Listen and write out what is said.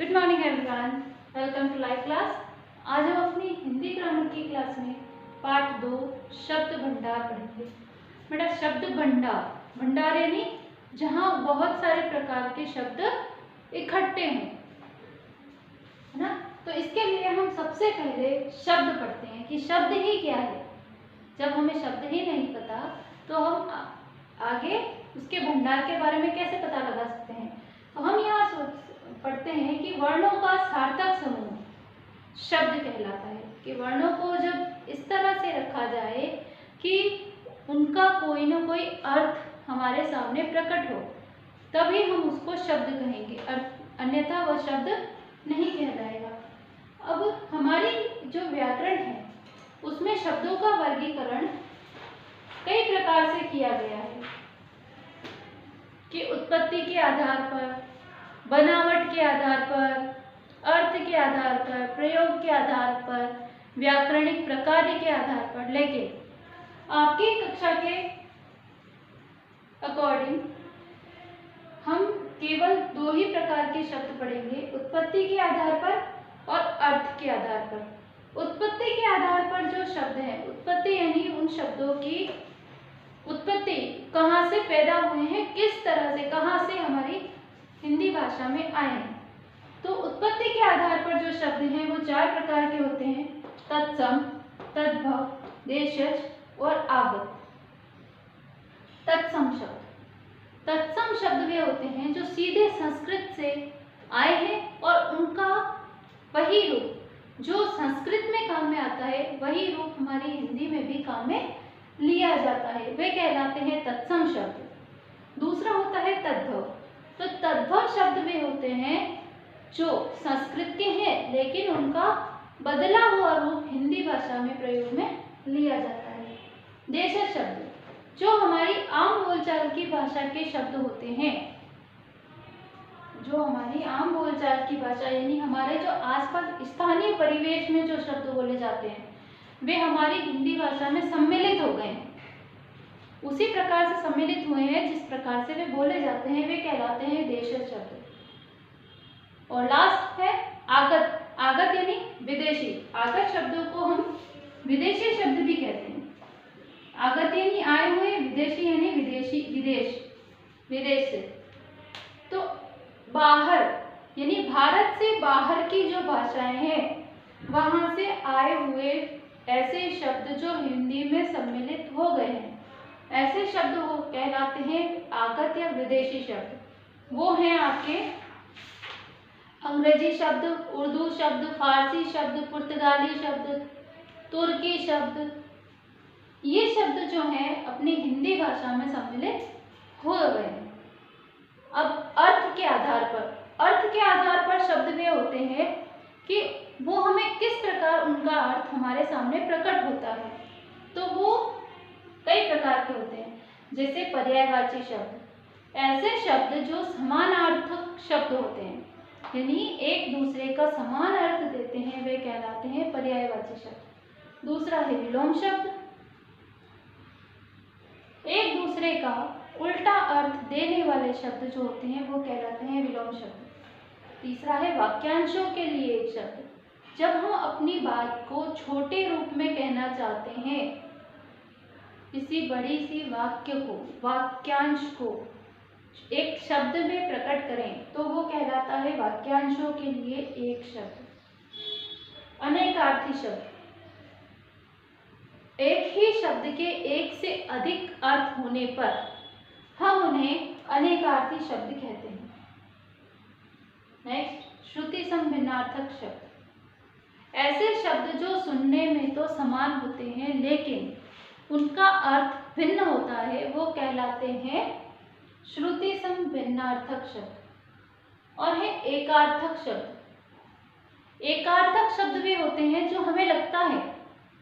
Good morning everyone, welcome to live class. आज हम अपनी हिंदी ग्रामर की क्लास में पार्ट 2 शब्द भंडार पढ़ेंगे। बेटा शब्द भंडार, भंडार यानी जहाँ बहुत सारे प्रकार के शब्द इकट्ठे हों, है ना। तो इसके लिए हम सबसे पहले शब्द पढ़ते हैं कि शब्द ही क्या है। जब हमें शब्द ही नहीं पता तो हम आगे उसके भंडार के बारे में कैसे पता लगा सकते हैं। तो हम यहाँ पढ़ते हैं कि वर्णों का सार्थक समूह शब्द कहलाता है। कि वर्णों को जब इस तरह से रखा जाए कि उनका कोई ना कोई अर्थ हमारे सामने प्रकट हो, तभी हम उसको शब्द कहेंगे, अन्यथा वह शब्द नहीं कहलाएगा। अब हमारी जो व्याकरण है उसमें शब्दों का वर्गीकरण कई प्रकार से किया गया है कि उत्पत्ति के आधार पर, बनावट के आधार पर, अर्थ के आधार पर, प्रयोग के आधार पर, व्याकरणिक प्रकार के आधार पर। लेकिन आपकी कक्षा के अकॉर्डिंग हम केवल 2 ही प्रकार के शब्द पढ़ेंगे, उत्पत्ति के आधार पर और अर्थ के आधार पर। उत्पत्ति के आधार पर जो शब्द है, उत्पत्ति यानी उन शब्दों की उत्पत्ति कहाँ से पैदा हुए हैं, किस तरह से, कहाँ से हमारी हिंदी भाषा में आए हैं। तो उत्पत्ति के आधार पर जो शब्द हैं वो 4 प्रकार के होते हैं, तत्सम, तद्भव, देशज और आगत। तत्सम शब्द, तत्सम शब्द वे होते हैं जो सीधे संस्कृत से आए हैं और उनका वही रूप जो संस्कृत में काम में आता है वही रूप हमारी हिंदी में भी काम में लिया जाता है, वे कहलाते हैं तत्सम शब्द। दूसरा होता है तद्भव। तो तद्भव शब्द वे होते हैं जो संस्कृत के हैं लेकिन उनका बदला हुआ रूप हिंदी भाषा में प्रयोग में लिया जाता है। देशज शब्द जो हमारी आम बोलचाल की भाषा के शब्द होते हैं, जो हमारी आम बोलचाल की भाषा यानी हमारे जो आसपास स्थानीय परिवेश में जो शब्द बोले जाते हैं वे हमारी हिंदी भाषा में सम्मिलित हो गए हैं, उसी प्रकार से सम्मिलित हुए हैं जिस प्रकार से वे बोले जाते हैं, वे कहलाते हैं देशज शब्द। और लास्ट है आगत। आगत यानी विदेशी। आगत शब्दों को हम विदेशी शब्द भी कहते हैं। आगत यानी आए हुए, विदेशी यानी विदेशी, विदेश से। तो बाहर यानी भारत से बाहर की जो भाषाएं हैं वहां से आए हुए ऐसे शब्द जो हिंदी में सम्मिलित हो गए हैं, ऐसे शब्द वो कहलाते हैं आगत या विदेशी शब्द। वो हैं आपके अंग्रेजी शब्द, उर्दू शब्द, फारसी शब्द, पुर्तगाली शब्द, तुर्की शब्द। ये शब्द जो हैं अपनी हिंदी भाषा में सम्मिलित हो गए हैं। अब अर्थ के आधार पर शब्द वे होते हैं कि वो हमें किस प्रकार उनका अर्थ हमारे सामने प्रकट होता है। तो वो कई प्रकार के होते हैं, जैसे पर्यायवाची शब्द। ऐसे शब्द जो समानार्थक शब्द होते हैं यानी एक दूसरे का समान अर्थ देते हैं, वे कहलाते हैं पर्यायवाची शब्द। दूसरा है विलोम शब्द, एक दूसरे का उल्टा अर्थ देने वाले शब्द जो होते हैं वो कहलाते हैं विलोम शब्द। तीसरा है वाक्यांशों के लिए एक शब्द, जब हम अपनी बात को छोटे रूप में कहना चाहते हैं, किसी बड़ी सी वाक्य को, वाक्यांश को एक शब्द में प्रकट करें तो वो कहलाता है वाक्यांशों के लिए एक शब्द। अनेकार्थी शब्द, एक ही शब्द के एक से अधिक अर्थ होने पर हम उन्हें अनेकार्थी शब्द कहते हैं। नेक्स्ट, श्रुति समभिन्नार्थक शब्द। ऐसे शब्द जो सुनने में तो समान होते हैं लेकिन उनका अर्थ भिन्न होता है, वो कहलाते हैं श्रुति समभिन्नार्थक शब्द। और है एकार्थक शब्द। एकार्थक शब्द वे होते हैं जो हमें लगता है